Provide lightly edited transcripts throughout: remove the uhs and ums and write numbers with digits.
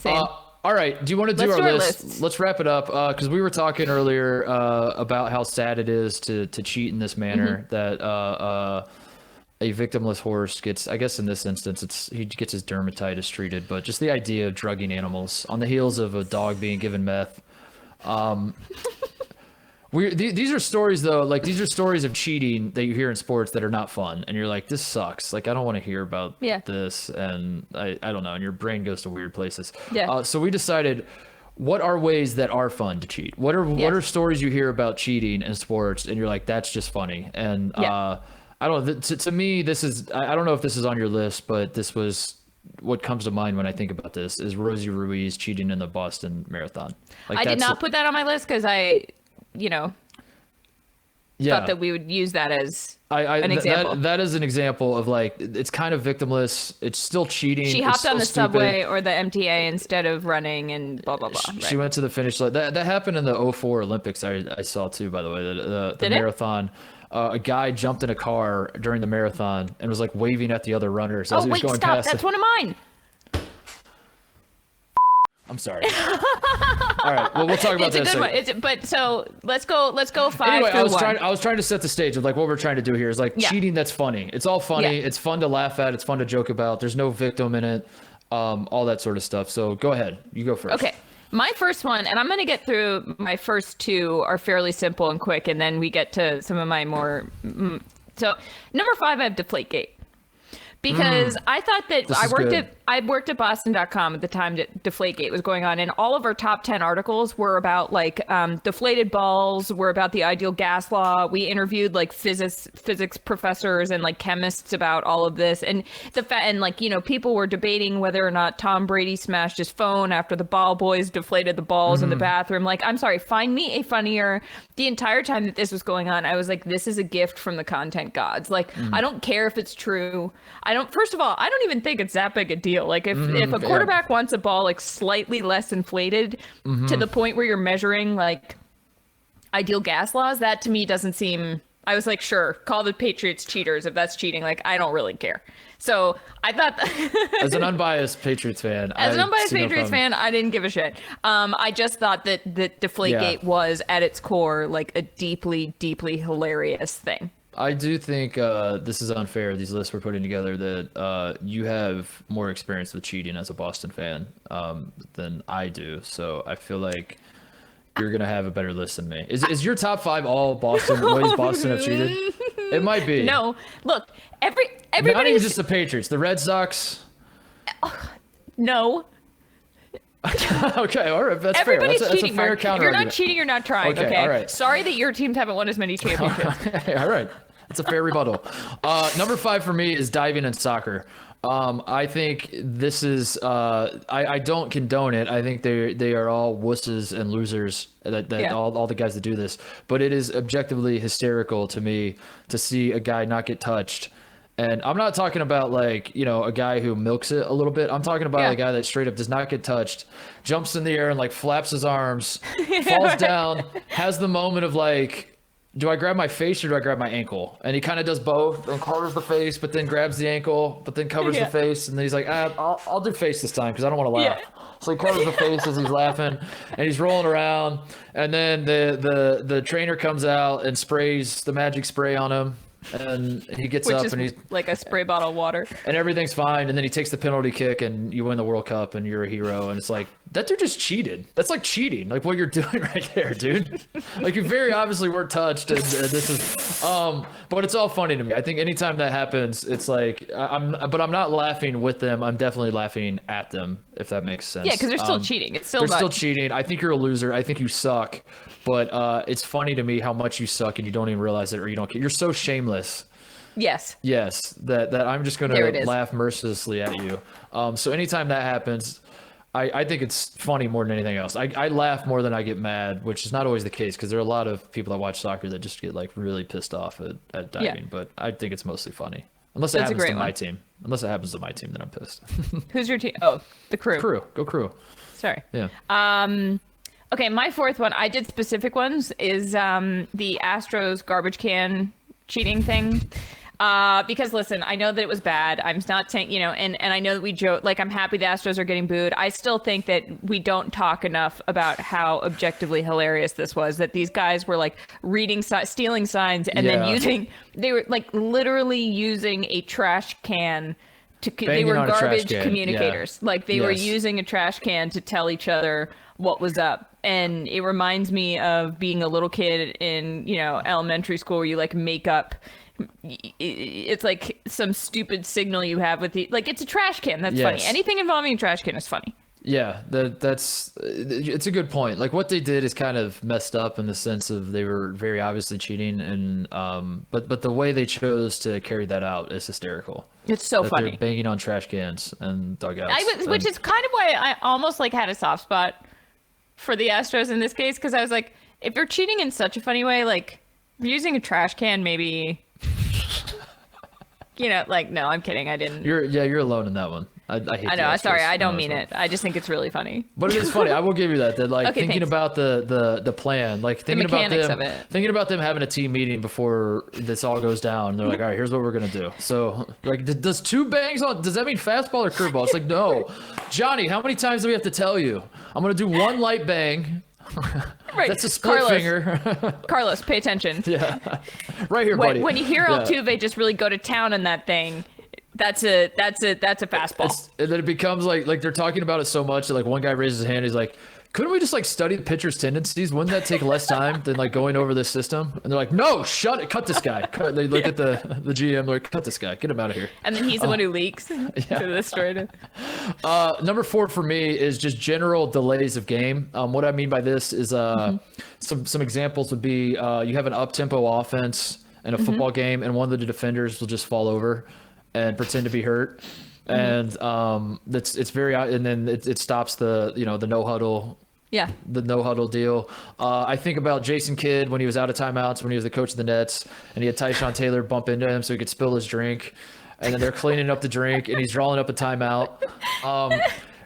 Same. All right. Do you want to do Let's our do our list? lists. Let's wrap it up because we were talking earlier about how sad it is to cheat in this manner. That a victimless horse gets, I guess in this instance, he gets his dermatitis treated, but just the idea of drugging animals on the heels of a dog being given meth. These are stories though, like these are stories of cheating that you hear in sports that are not fun, and you're like, this sucks. Like I don't want to hear about this, and I don't know, and your brain goes to weird places. Yeah. So we decided, what are ways that are fun to cheat? What are stories you hear about cheating in sports, and you're like, that's just funny. And I don't know. To me, this is I don't know if this is on your list, but this was what comes to mind when I think about this is Rosie Ruiz cheating in the Boston Marathon. Like I did not put that on my list because I thought that we would use that as an example. That is an example of like, it's kind of victimless. It's still cheating. She hopped on the subway or the MTA instead of running and blah, blah, blah. She went to the finish line. That happened in the 2004 Olympics. I saw too, by the way, the marathon. A guy jumped in a car during the marathon and was like waving at the other runners as he was going past. That's one of mine. I'm sorry. All right. Well, we'll talk about It's a good one. But so let's go 5 anyway, through 1. I was trying to set the stage of like what we're trying to do here is like cheating that's funny. It's all funny. Yeah. It's fun to laugh at. It's fun to joke about. There's no victim in it. All that sort of stuff. So go ahead. You go first. Okay. My first one, and I'm going to get through my first two are fairly simple and quick, and then we get to some of my more. So number 5, I have Deflategate. Because I thought that I worked at Boston.com at the time that Deflategate was going on, and all of our top 10 articles were about like deflated balls, were about the ideal gas law. We interviewed like physics professors and like chemists about all of this, and people were debating whether or not Tom Brady smashed his phone after the ball boys deflated the balls in the bathroom. Like, I'm sorry, find me a funnier. The entire time that this was going on, I was like, this is a gift from the content gods. Like, I don't care if it's true. First of all, I don't even think it's that big a deal. Like if a quarterback wants a ball like slightly less inflated to the point where you're measuring like ideal gas laws, that to me doesn't seem, I was like, sure, call the Patriots cheaters if that's cheating. Like, I don't really care. So I thought as an unbiased Patriots fan, I didn't give a shit. I just thought that Deflategate was at its core like a deeply, deeply hilarious thing. I do think this is unfair, these lists we're putting together, that you have more experience with cheating as a Boston fan than I do. So I feel like you're going to have a better list than me. Is your top 5 all Boston, ways Boston have cheated? It might be. No. Look, everybody's... Not even just the Patriots. The Red Sox? No. Okay, all right, that's fair. That's a fair counter. If you're not cheating, you're not trying. Okay, all right. Sorry that your teams haven't won as many championships. All right, that's a fair rebuttal. Number 5 for me is diving in soccer. I think this is. I don't condone it. I think they are all wusses and losers. All the guys that do this, but it is objectively hysterical to me to see a guy not get touched. And I'm not talking about like, a guy who milks it a little bit. I'm talking about a guy that straight up does not get touched, jumps in the air and like flaps his arms, falls down, has the moment of like, do I grab my face or do I grab my ankle? And he kind of does both and covers the face, but then grabs the ankle, but then covers the face. And then he's like, I'll do face this time because I don't want to laugh. Yeah. So he covers the face as he's laughing and he's rolling around. And then the trainer comes out and sprays the magic spray on him. And he gets up and he's like a spray bottle of water and everything's fine. And then he takes the penalty kick and you win the World Cup and you're a hero. And it's like, that dude just cheated. That's like cheating. Like what you're doing right there, dude. Like you very obviously weren't touched. And this is, but it's all funny to me. I think anytime that happens, it's like, I'm not laughing with them. I'm definitely laughing at them, if that makes sense. Yeah. Cause they're still cheating. They're still cheating. I think you're a loser. I think you suck. But it's funny to me how much you suck and you don't even realize it or you don't care. You're so shameless. Yes. That I'm just going to laugh mercilessly at you. So anytime that happens, I think it's funny more than anything else. I laugh more than I get mad, which is not always the case because there are a lot of people that watch soccer that just get like really pissed off at diving. Yeah. But I think it's mostly funny. Unless it happens to my team. Unless it happens to my team, then I'm pissed. Who's your team? Oh, the Crew. Go Crew. Sorry. Yeah. Okay, my 4th one, I did specific ones, is the Astros garbage can cheating thing. Because listen, I know that it was bad. I'm not saying, and I know that we joke, like I'm happy the Astros are getting booed. I still think that we don't talk enough about how objectively hilarious this was, that these guys were like stealing signs and then they were like literally using a trash can they were garbage communicators. Yeah. Like they were using a trash can to tell each other what was up. And it reminds me of being a little kid in, elementary school where you like make up. It's like some stupid signal you have with it's a trash can. That's funny. Anything involving a trash can is funny. Yeah, it's a good point. Like what they did is kind of messed up in the sense of they were very obviously cheating, and but the way they chose to carry that out is hysterical. It's so funny. They're banging on trash cans and dugouts, which is kind of why I almost like had a soft spot for the Astros in this case, because I was like, if you're cheating in such a funny way, like using a trash can, maybe. No, I'm kidding. I didn't. You're alone in that one. I hate. I know. I'm sorry. I don't mean it. I just think it's really funny. But it is funny. I will give you that. That like thinking about the plan, like thinking about them having a team meeting before this all goes down. They're like, all right, here's what we're gonna do. So like, does two bangs on? Does that mean fastball or curveball? It's like, no, Johnny. How many times do we have to tell you? I'm gonna do one light bang. Right. That's a split finger. Carlos, pay attention. Yeah. Right here, buddy. When you hear Altuve just really go to town on that thing, that's a fastball. And then it becomes like they're talking about it so much that like one guy raises his hand, he's like, couldn't we just like study the pitcher's tendencies? Wouldn't that take less time than like going over this system? And they're like, no, cut this guy. They look at the GM, they're like, cut this guy, get him out of here. And then he's the one who leaks to the story. Number 4 for me is just general delays of game. What I mean by this is some examples would be you have an up-tempo offense in a football game, and one of the defenders will just fall over and pretend to be hurt. And it's very, and then it stops the the no huddle. Yeah. The no huddle deal. I think about Jason Kidd when he was out of timeouts when he was the coach of the Nets, and he had Tyshawn Taylor bump into him so he could spill his drink, and then they're cleaning up the drink and he's drawing up a timeout.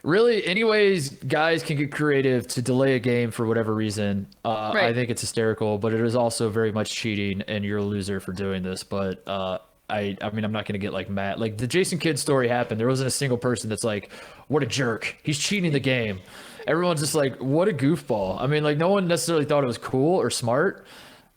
Really, anyways, guys can get creative to delay a game for whatever reason. Right. I think it's hysterical, but it is also very much cheating, and you're a loser for doing this. But I mean, I'm not going to get like mad. Like the Jason Kidd story happened. There wasn't a single person that's like, what a jerk. He's cheating the game. Everyone's just like, what a goofball. I mean, like no one necessarily thought it was cool or smart,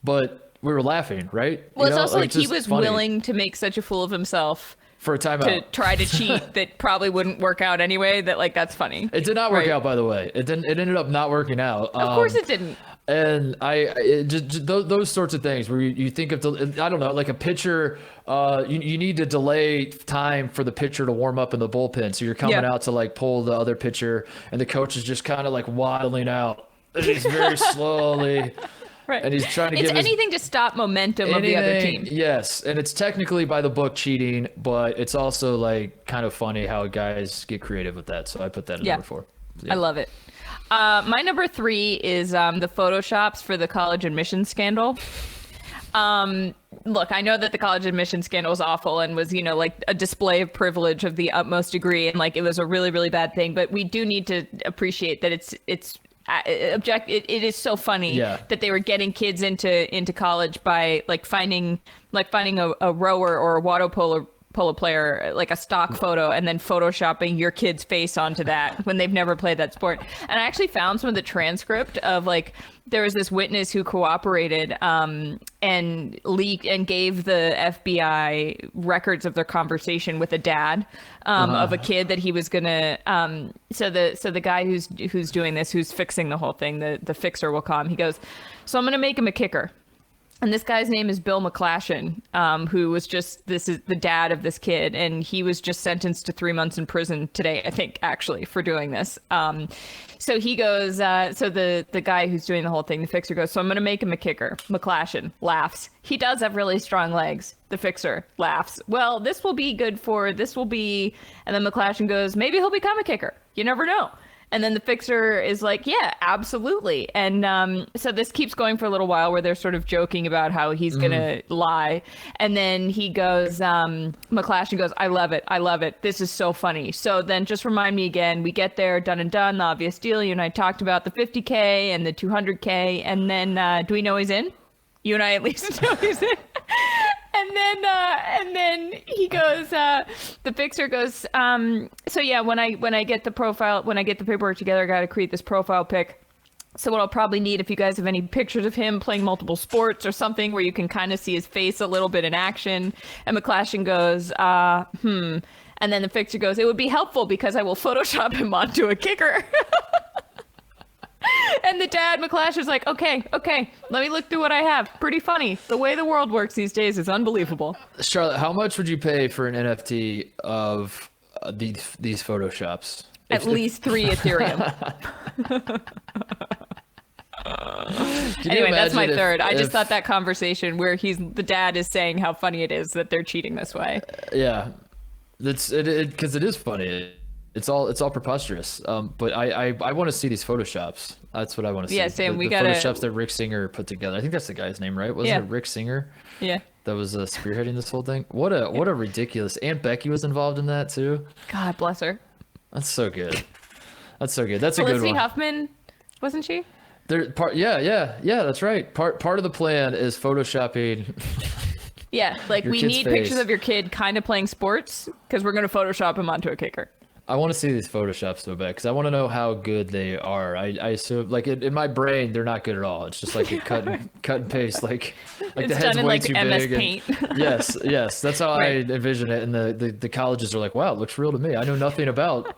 but we were laughing, right? Well, it's also like he was willing to make such a fool of himself for a timeout to try to cheat that probably wouldn't work out anyway. That like, that's funny. It did not work out, by the way. It ended up not working out. Of course it didn't. And just those sorts of things where you think of I don't know, like a pitcher, you need to delay time for the pitcher to warm up in the bullpen. So you're coming out to like pull the other pitcher, and the coach is just kind of like waddling out. And he's very slowly. Right. And he's trying to give anything to stop momentum of the other team. Yes. And it's technically by the book cheating, but it's also like kind of funny how guys get creative with that. So I put that in number 4. Yeah. I love it. My number 3 is the photoshops for the college admissions scandal. Look, I know that the college admissions scandal was awful and was, like a display of privilege of the utmost degree, and like it was a really, really bad thing. But we do need to appreciate that it is so funny that they were getting kids into college by like finding a rower or a water polo player, like a stock photo, and then photoshopping your kid's face onto that when they've never played that sport. And I actually found some of the transcript of like, there was this witness who cooperated and leaked and gave the FBI records of their conversation with a dad of a kid that he was gonna so the guy who's doing this, who's fixing the whole thing, the fixer will come, he goes, so I'm gonna make him a kicker. And this guy's name is Bill McClashen, who was this is the dad of this kid. And he was just sentenced to 3 months in prison today, I think, actually, for doing this. So he goes, so the guy who's doing the whole thing, the fixer goes, so I'm going to make him a kicker. McClashen laughs. He does have really strong legs. The fixer laughs. Well, this will be. And then McClashen goes, maybe he'll become a kicker. You never know. And then the fixer is like, yeah, absolutely. And so this keeps going for a little while where they're sort of joking about how he's going to lie. And then he goes, McClashen goes, I love it. This is so funny. So then just remind me again, we get there, done and done, the obvious deal. You and I talked about the 50K and the 200K. And then do we know he's in? You and I at least know he's in. And And then he goes, the fixer goes, so yeah, when I get the paperwork together, I got to create this profile pic. So what I'll probably need, if you guys have any pictures of him playing multiple sports or something where you can kind of see his face a little bit in action. And McClashin goes, And then the fixer goes, it would be helpful because I will Photoshop him onto a kicker. And the dad, McClash, is like, okay, let me look through what I have. Pretty funny. The way the world works these days is unbelievable. Charlotte, how much would you pay for an NFT of these Photoshops? At least 3 Ethereum. Anyway, that's my third. I just thought that conversation where the dad is saying how funny it is that they're cheating this way. Yeah, that's it because it is funny. It's all preposterous. But I want to see these Photoshops. That's what I want to see. Yeah, Sam, the Photoshops that Rick Singer put together. I think that's the guy's name, right? Wasn't it Rick Singer? Yeah. That was spearheading this whole thing. What a ridiculous. Aunt Becky was involved in that too. God bless her. That's so good. That's a good Felicity one. Huffman, wasn't she? Yeah, that's right. Part of the plan is photoshopping. Yeah, like we need face. pictures of your kid kind of playing sports because we're going to Photoshop him onto a kicker. I want to see these Photoshops so bad because I want to know how good they are. I assume, like in my brain, they're not good at all. It's just like a cut and paste, like it's the head's done in way like too MS big. Paint. Yes, that's how Right. I envision it. And the colleges are like, wow, it looks real to me. I know nothing about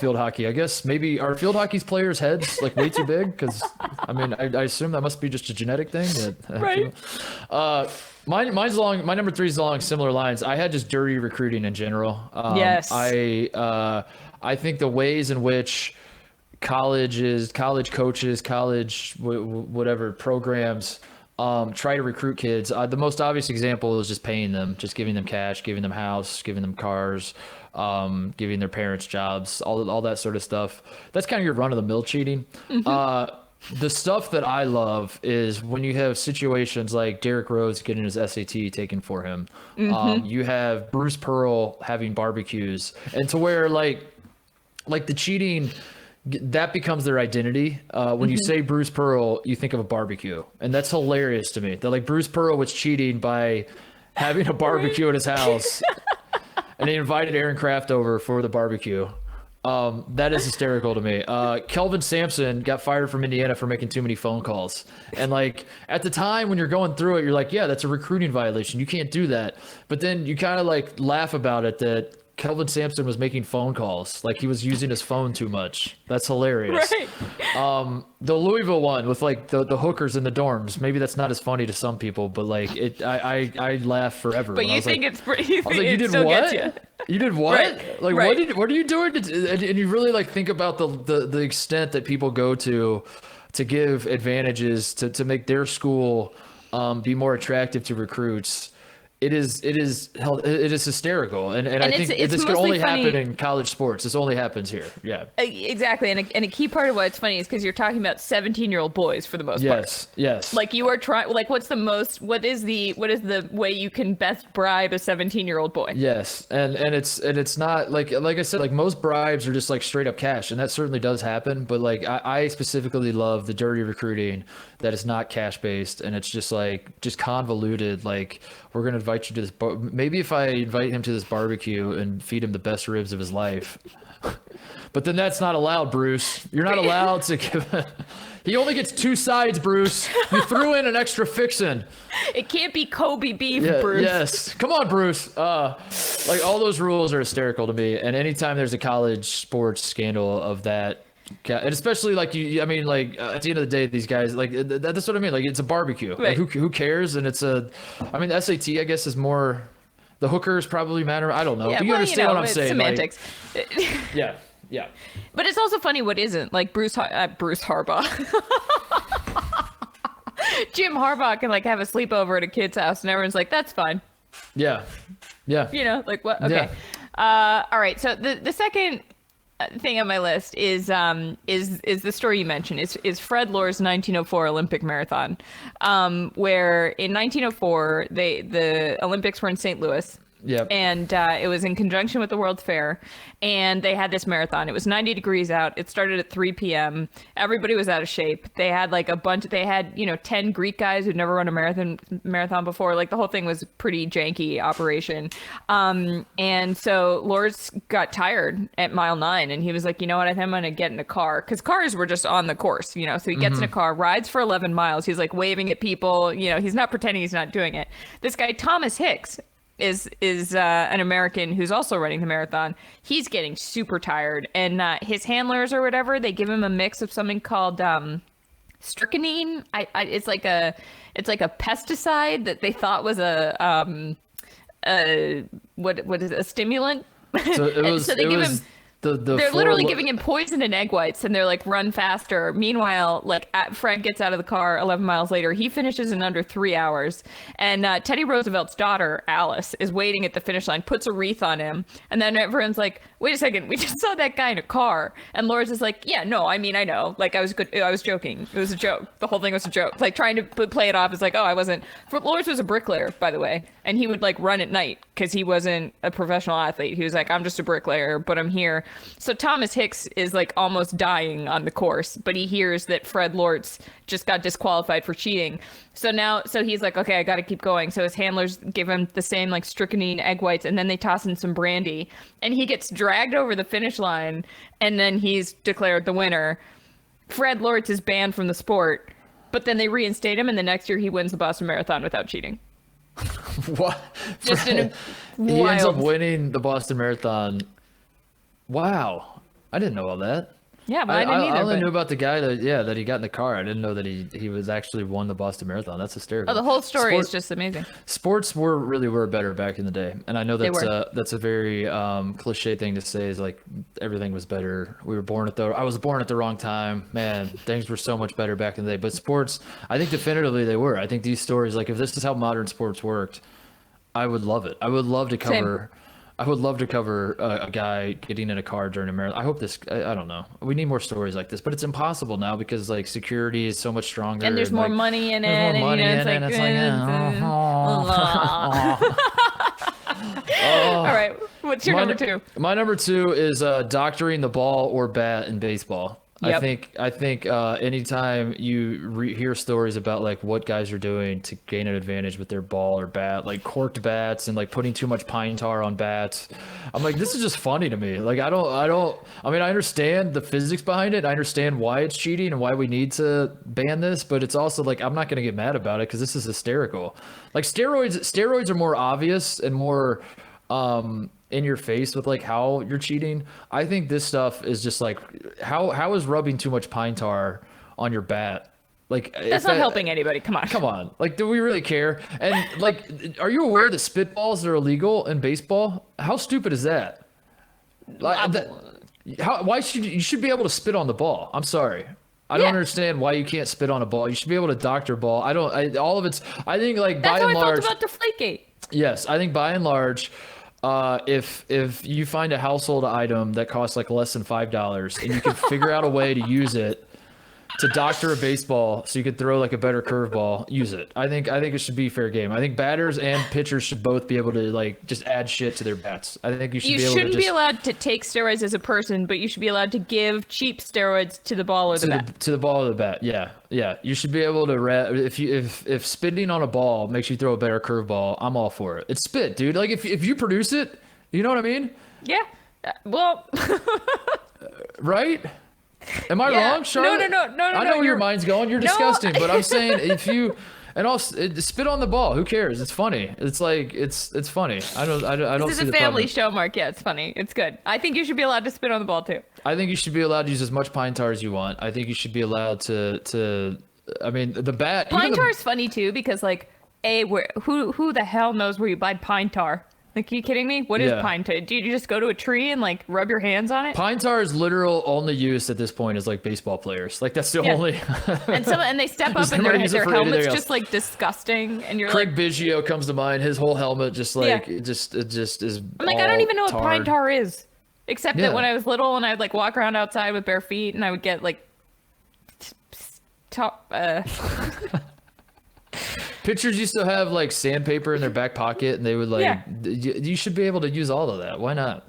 field hockey. I guess maybe are field hockey's players' heads like way too big? Because I mean, I assume that must be just a genetic thing. Right. Mine's along. My number 3 is along similar lines. I had just dirty recruiting in general. Yes. I think the ways in which colleges, college coaches, whatever programs try to recruit kids. The most obvious example is just paying them, just giving them cash, giving them house, giving them cars, giving their parents jobs, all that sort of stuff. That's kind of your run-of-the-mill cheating. Mm-hmm. The stuff that I love is when you have situations like Derrick Rose getting his SAT taken for him. Mm-hmm. You have Bruce Pearl having barbecues, and to where like the cheating, that becomes their identity. When you say Bruce Pearl, you think of a barbecue, and that's hilarious to me. That like Bruce Pearl was cheating by having a barbecue at his house, and he invited Aaron Kraft over for the barbecue. That is hysterical to me. Kelvin Sampson got fired from Indiana for making too many phone calls. And like at the time when you're going through it, you're like, yeah, that's a recruiting violation. You can't do that. But then you kind of like laugh about it that Kelvin Sampson was making phone calls. Like he was using his phone too much. That's hilarious. Right. The Louisville one with like the hookers in the dorms. Maybe that's not as funny to some people, but like I laugh forever. But you think it's pretty. I was like, you did what? You did what? Right. Like Right. what are you doing? And you really like think about the extent that people go to give advantages to make their school be more attractive to recruits. It is hysterical, and I think this can only happen in college sports. This only happens here. Yeah, exactly. And a key part of what's funny is because you're talking about 17-year-old boys for the most part. Yes. Like you are trying. Like what is the way you can best bribe a 17-year-old boy? Yes, and it's not like I said, like most bribes are just like straight up cash, and that certainly does happen. But like I specifically love the dirty recruiting that is not cash based, and it's just convoluted. Like we're gonna invite you to this maybe if I invite him to this barbecue and feed him the best ribs of his life, but then that's not allowed, Bruce. You're not allowed to give. He only gets 2 sides, Bruce. You threw in an extra fixin'. It can't be Kobe beef, Yeah, Bruce. yes. Come on, Bruce. Like all those rules are hysterical to me. And anytime there's a college sports scandal of that, and especially like I mean, like at the end of the day, these guys like that's what I mean. Like it's a barbecue. Right. Like who cares? And I mean, the SAT I guess is more. The hookers probably matter. I don't know. Yeah, but you understand what I'm saying? Semantics. Like, yeah. But it's also funny what isn't. Like Bruce Harbaugh. Jim Harbaugh can like have a sleepover at a kid's house and everyone's like, that's fine. Yeah. You know, like what? Okay. Yeah. All right. So the second thing on my list is the story you mentioned is Fred Lohr's 1904 Olympic marathon, where in 1904 the Olympics were in St. Louis. Yep. And it was in conjunction with the World's Fair, and they had this marathon. It was 90 degrees out. It started at 3 p.m. Everybody was out of shape. They had like a bunch. They had 10 Greek guys who'd never run a marathon before. Like the whole thing was a pretty janky operation. And so Lawrence got tired at mile 9, and he was like, you know what? I think I'm gonna get in a car, because cars were just on the course, So he gets in a car, rides for 11 miles. He's like waving at people. He's not pretending he's not doing it. This guy Thomas Hicks is an American who's also running the marathon. He's getting super tired, and his handlers or whatever, they give him a mix of something called strychnine. It's like a pesticide that they thought was a what is it, a stimulant. So it was. So they give him. They're literally giving him poison and egg whites, and they're like, run faster. Meanwhile, Fred gets out of the car 11 miles later. He finishes in under 3 hours. And Teddy Roosevelt's daughter, Alice, is waiting at the finish line, puts a wreath on him. And then everyone's like, wait a second, we just saw that guy in a car. And Lawrence is like, yeah, no, I mean, I know. Like, I was joking. It was a joke. The whole thing was a joke. Like, trying to play it off as like, oh, I wasn't. Lawrence was a bricklayer, by the way. And he would run at night because he wasn't a professional athlete. He was like, I'm just a bricklayer, but I'm here. So Thomas Hicks is almost dying on the course, but he hears that Fred Lortz just got disqualified for cheating. So he's like, okay, I got to keep going. So his handlers give him the same strychnine egg whites, and then they toss in some brandy, and he gets dragged over the finish line, and then he's declared the winner. Fred Lortz is banned from the sport, but then they reinstate him, and the next year he wins the Boston Marathon without cheating. What? Just he ends up winning the Boston Marathon. Wow, I didn't know all that. Yeah, but I didn't either. I only knew about the guy that he got in the car. I didn't know that he was actually won the Boston Marathon. That's hysterical. Oh, the whole story is just amazing. Sports were better back in the day, and I know that's a very cliche thing to say. Is everything was better. I was born at the wrong time. Man, things were so much better back in the day. But sports, I think definitively they were. I think these stories, if this is how modern sports worked, I would love it. I would love to cover. Same. I would love to cover a guy getting in a car during a marathon. I hope I don't know. We need more stories like this, but it's impossible now because security is so much stronger. And there's more money in it. There's more money in it. All right. What's your number 2? My number 2 is doctoring the ball or bat in baseball. Yep. I think anytime you hear stories about what guys are doing to gain an advantage with their ball or bat, corked bats and putting too much pine tar on bats, I'm like, this is just funny to me. I understand the physics behind it. I understand why it's cheating and why we need to ban this, but it's also I'm not going to get mad about it because this is hysterical. Steroids are more obvious and more in your face with how you're cheating. I think this stuff is just how is rubbing too much pine tar on your bat? That's not helping anybody. Come on. Do we really care? And are you aware that spitballs are illegal in baseball? How stupid is that? Why should you be able to spit on the ball? I'm sorry. I don't understand why you can't spit on a ball. You should be able to doctor ball. I think by That's and large. That's how I felt about Deflategate. Yes, I think by and large, if you find a household item that costs less than $5 and you can figure out a way to use it to doctor a baseball so you could throw a better curveball, use it. I think it should be fair game. I think batters and pitchers should both be able to just add shit to their bats. I think you should be able to. You shouldn't be allowed to take steroids as a person, but you should be allowed to give cheap steroids to the ball or the bat. To the ball or the bat. Yeah. You should be able to if spitting on a ball makes you throw a better curveball, I'm all for it. It's spit, dude. If you produce it, you know what I mean? Yeah. Well. Right? Am I wrong, Charlotte? No. I know where your mind's going. You're disgusting, but I'm saying if you spit on the ball, who cares? It's funny. It's it's funny. I don't. This is a family show, Mark. Yeah, it's funny. It's good. I think you should be allowed to spit on the ball too. I think you should be allowed to use as much pine tar as you want. I think you should be allowed to. I mean, the bat. Pine tar is funny too because who the hell knows where you buy pine tar? Are you kidding me? What is pine tar? Do you just go to a tree and rub your hands on it? Pine tar is literal only use at this point is baseball players. That's the only. and they step up and their helmet's just disgusting. And you're Craig Biggio comes to mind. His whole helmet just it just is. I'm I don't even know what pine tar is, except that when I was little and I'd walk around outside with bare feet and I would get pitchers used to have like sandpaper in their back pocket, and they would like. You should be able to use all of that. Why not?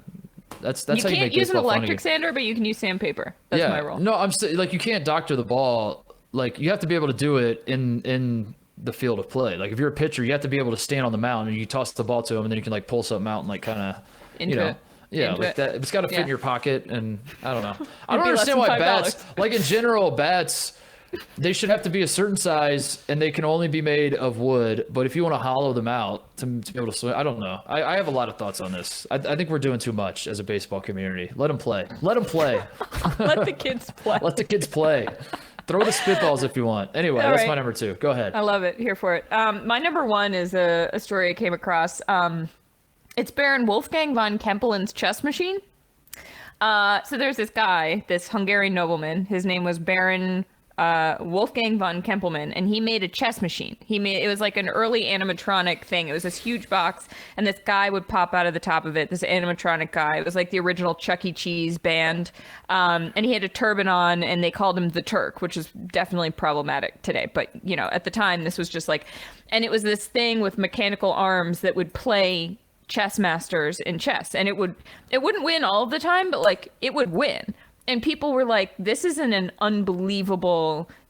That's You how you can't make use an baseball electric funny. sander, but you can use sandpaper. That's my rule. No, I'm saying like you can't doctor the ball. Like you have to be able to do it in the field of play. Like if you're a pitcher, you have to be able to stand on the mound and you toss the ball to him, and then you can like pull something out and like kind of that. It's got to fit in your pocket, and I don't know. I don't understand why bats, like in general, bats. They should have to be a certain size, and they can only be made of wood. But if you want to hollow them out to be able to swing, I don't know. I have a lot of thoughts on this. I think we're doing too much as a baseball community. Let them play. Let them play. Let the kids play. Let the kids play. Throw the spitballs if you want. Anyway, that's my number 2. Go ahead. I love it. Here for it. My number 1 is a story I came across. It's Baron Wolfgang von Kempelen's chess machine. So there's this guy, this Hungarian nobleman. His name was Baron Wolfgang von Kempelmann, and he made a chess machine. It was like an early animatronic thing. It was this huge box, and this guy would pop out of the top of it, this animatronic guy. It was like the original Chuck E. Cheese band. And he had a turban on, and they called him the Turk, which is definitely problematic today. But, at the time, this was just like, and it was this thing with mechanical arms that would play chess masters in chess. And it wouldn't win all of the time, but like it would win. And people were like, this is an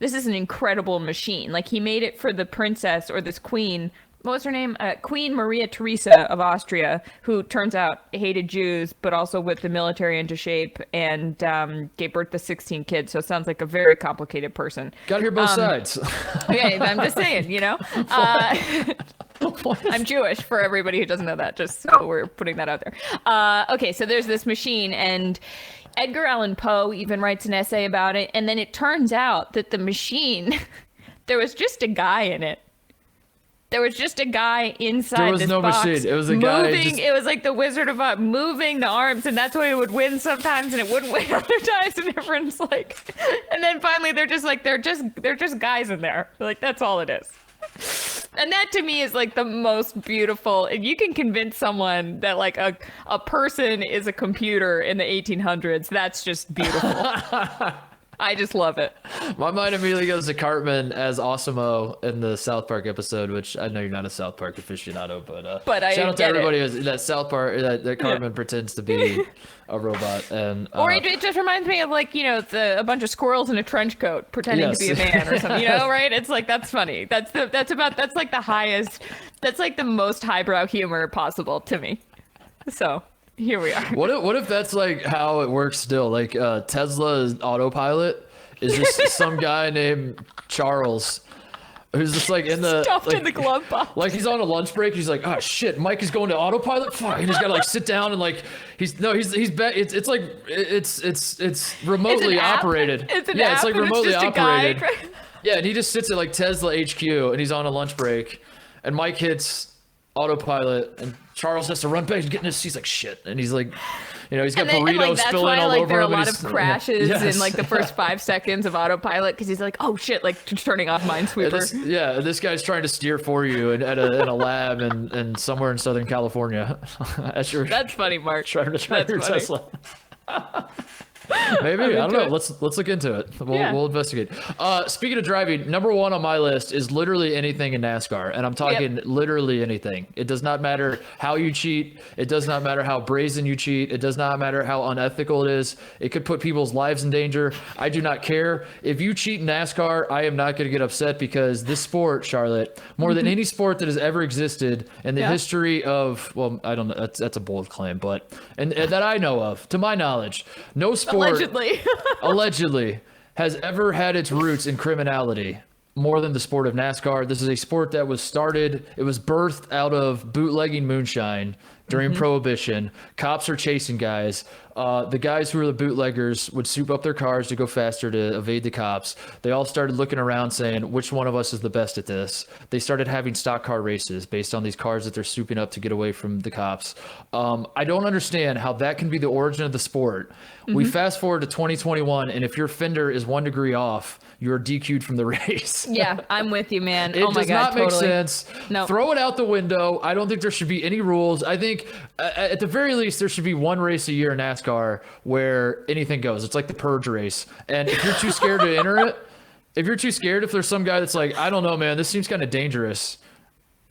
incredible machine. Like he made it for the princess or this queen. What was her name? Queen Maria Theresa of Austria, who turns out hated Jews, but also whipped the military into shape and gave birth to 16 kids. So it sounds like a very complicated person. Got to hear both sides. Okay, I'm just saying, I'm Jewish for everybody who doesn't know that, just so we're putting that out there. Okay, so there's this machine, and Edgar Allan Poe even writes an essay about it, and then it turns out that the machine, there was just a guy in it. There was just a guy inside this box. There was no machine. It was a guy moving. It was like the Wizard of Oz, moving the arms, and that's why it would win sometimes, and it wouldn't win other times. And everyone's like, and then finally they're just like, they're just guys in there. Like that's all it is. And that to me is like the most beautiful. If you can convince someone that like a person is a computer in the 1800s, that's just beautiful. I just love it. My mind immediately goes to Cartman as Osimo in the South Park episode, which I know you're not a South Park aficionado, but shout out to everybody that South Park that Cartman pretends to be a robot, and or it just reminds me of like a bunch of squirrels in a trench coat pretending to be a man or something. Right? It's like that's funny. That's like the highest. That's like the most highbrow humor possible to me. So. Here we are. What if that's like how it works still? Like Tesla's autopilot is just some guy named Charles who's just like in the stuffed in the glove box. Like he's on a lunch break. He's like, oh shit, Mike is going to autopilot. Fuck, and he's got to like sit down and like it's remotely operated. It's an app, it's like and remotely it's just operated. A guy. Yeah, and he just sits at like Tesla HQ and he's on a lunch break, and Mike hits autopilot and Charles has to run back and get in his seat. He's like shit, and he's like, he's got burritos spilling all over him. There are a lot of crashes in like the first 5 seconds of autopilot because he's like, oh shit, like turning off Minesweeper. This guy's trying to steer for you in a lab and somewhere in Southern California. That's funny, Mark. Trying to drive your Tesla. Maybe I don't know. Let's look into it. We'll investigate. Speaking of driving, number 1 on my list is literally anything in NASCAR, and I'm talking literally anything. It does not matter how you cheat. It does not matter how brazen you cheat. It does not matter how unethical it is. It could put people's lives in danger. I do not care if you cheat in NASCAR. I am not going to get upset because this sport, Charlotte, more than any sport that has ever existed in the history of, well, I don't know. That's a bold claim, but and that I know of, to my knowledge, no sport. Allegedly has ever had its roots in criminality more than the sport of NASCAR. This is a sport that was birthed out of bootlegging moonshine during Prohibition. Cops are chasing guys. The guys who were the bootleggers would soup up their cars to go faster to evade the cops. They all started looking around saying, which one of us is the best at this? They started having stock car races based on these cars that they're souping up to get away from the cops. I don't understand how that can be the origin of the sport. We fast forward to 2021, and if your fender is 1 degree off, you're DQ'd from the race. Yeah, I'm with you, man. It does not make sense. No. Throw it out the window. I don't think there should be any rules. I think at the very least, there should be 1 race a year in NASCAR where anything goes. It's like the purge race. And if you're too scared to enter it, If you're too scared, if there's some guy that's like, I don't know, man, this seems kind of dangerous,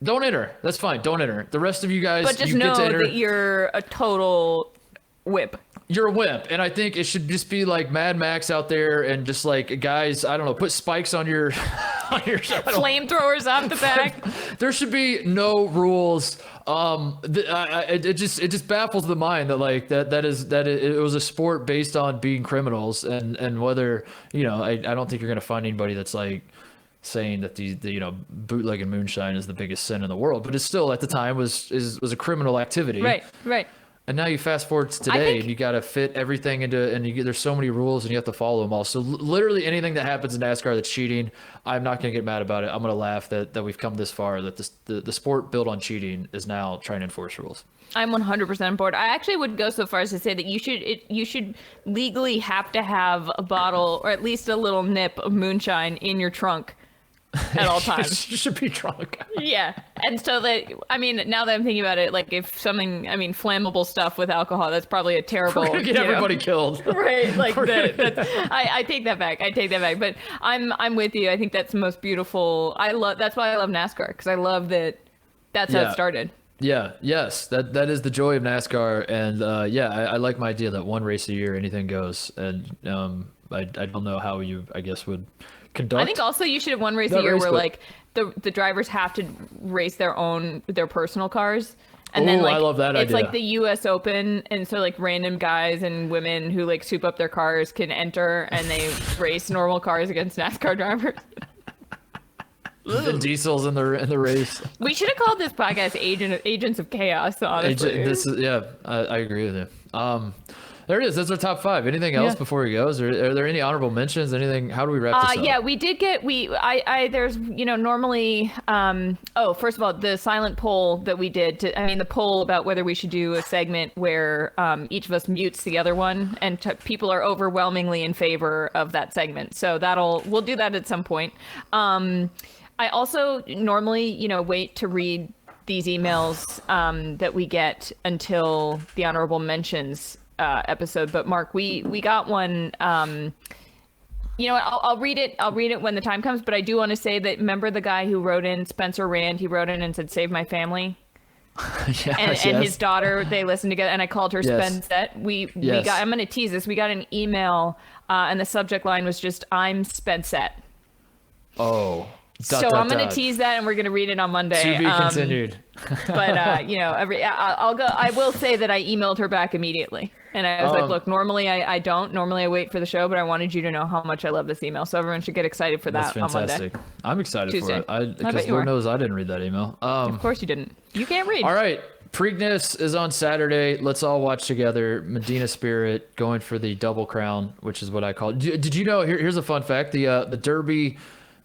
don't enter. That's fine. Don't enter. The rest of you guys, but just you know get to enter. that you're a total whip. You're a wimp, and I think it should just be like Mad Max out there, and just like guys, I don't know, put spikes on your flamethrowers off the back. There should be no rules. It just baffles the mind that like it was a sport based on being criminals, and whether I don't think you're gonna find anybody that's like saying that the bootlegging moonshine is the biggest sin in the world, but it still at the time was a criminal activity. Right. And now you fast forward to today, and you got to fit everything into, and there's so many rules, and you have to follow them all. So literally anything that happens in NASCAR that's cheating, I'm not going to get mad about it. I'm going to laugh that we've come this far, that the sport built on cheating is now trying to enforce rules. I'm 100% on board. I actually would go so far as to say that you should legally have to have a bottle or at least a little nip of moonshine in your trunk at all times. You should be drunk. Yeah. And so that, I mean, now that I'm thinking about it, like if something, I mean, flammable stuff with alcohol, that's probably a terrible. We're gonna get everybody killed. Right. Like I take that back. But I'm with you. I think that's the most beautiful. That's why I love NASCAR, because I love that's how it started. Yeah. Yes. That is the joy of NASCAR. And I like my idea that one race a year, anything goes. And I don't know how you, I guess, would conduct. I think also you should have one race a year where like the drivers have to race their personal cars. And then like I love that it's idea. like the US Open, and so like random guys and women who like soup up their cars can enter, and they race normal cars against NASCAR drivers. Vin Diesel's in the race. We should have called this podcast Agents of Chaos, honestly. I agree with you. There it is. That's our top 5. Anything else before we go? Are there any honorable mentions? Anything? How do we wrap this up? Yeah, we did get there's normally first of all, the silent poll that we did the poll about whether we should do a segment where each of us mutes the other one, and people are overwhelmingly in favor of that segment. So we'll do that at some point. I also normally wait to read these emails that we get until the honorable mentions episode, but Mark, we got one. I'll read it when the time comes, but I do want to say that, remember the guy who wrote in, Spencer Rand, he wrote in and said, "Save my family." And his daughter, they listened together, and I called her Spencette. We got, I'm going to tease this. We got an email and the subject line was just, "I'm Spencette." Oh. I'm going to tease that, and we're going to read it on Monday. To be continued. But I will say that I emailed her back immediately, and I was like, "Look, normally I don't. Normally I wait for the show, but I wanted you to know how much I love this email, so everyone should get excited for that on Monday." I'm excited Tuesday. for it. Because Lord knows I didn't read that email. Of course you didn't. You can't read. All right. Preakness is on Saturday. Let's all watch together. Medina Spirit going for the double crown, which is what I call it. Did you know? Here's a fun fact: the Derby,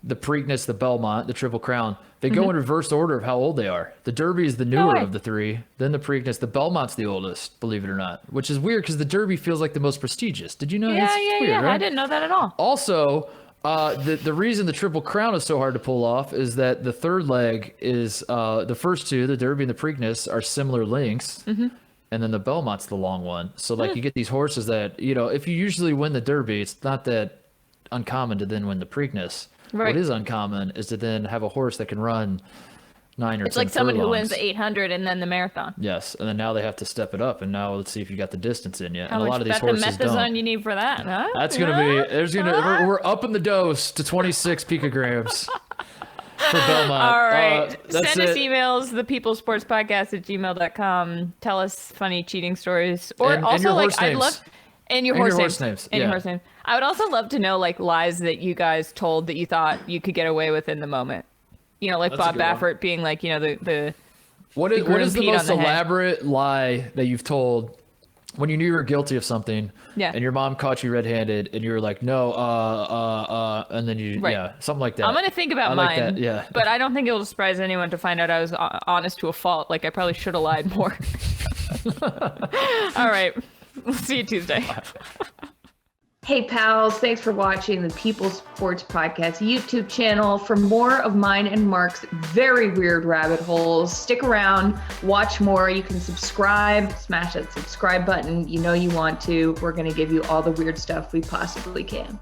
the Preakness, the Belmont, the Triple Crown, they go in reverse order of how old they are. The Derby is the newer of the 3, then the Preakness. The Belmont's the oldest, believe it or not, which is weird because the Derby feels like the most prestigious. Did you know? Yeah, weird, right? I didn't know that at all. Also, the reason the Triple Crown is so hard to pull off is that the third leg is the first 2, the Derby and the Preakness, are similar lengths. And then the Belmont's the long one. So like you get these horses that, if you usually win the Derby, it's not that uncommon to then win the Preakness. Right. What is uncommon is to then have a horse that can run 9 or 10 It's like someone furlongs. who wins the 800 and then the marathon. Yes, and then now they have to step it up, and now let's see if you got the distance in you. How and a lot of these horses don't. How much you need for that? Huh? That's gonna be. We're upping the dose to 26 picograms for Belmont. All right, send us emails, thepeoplesportspodcast@gmail.com. Tell us funny cheating stories, or and also your like horse I'd names. love. And your horse names. And your horse name. I would also love to know like lies that you guys told that you thought you could get away with in the moment. Like That's Bob Baffert being like, the what is the most on the elaborate lie that you've told when you knew you were guilty of something? Yeah. And your mom caught you red-handed, and you were like, no, and then you, something like that. I'm gonna think about like mine. that, yeah. But I don't think it'll surprise anyone to find out I was honest to a fault. Like I probably should have lied more. All right. We'll see you Tuesday. Hey pals, thanks for watching the People's Sports Podcast YouTube channel. For more of mine and Mark's very weird rabbit holes, stick around, watch more. You can subscribe, smash that subscribe button. You know you want to. We're going to give you all the weird stuff we possibly can.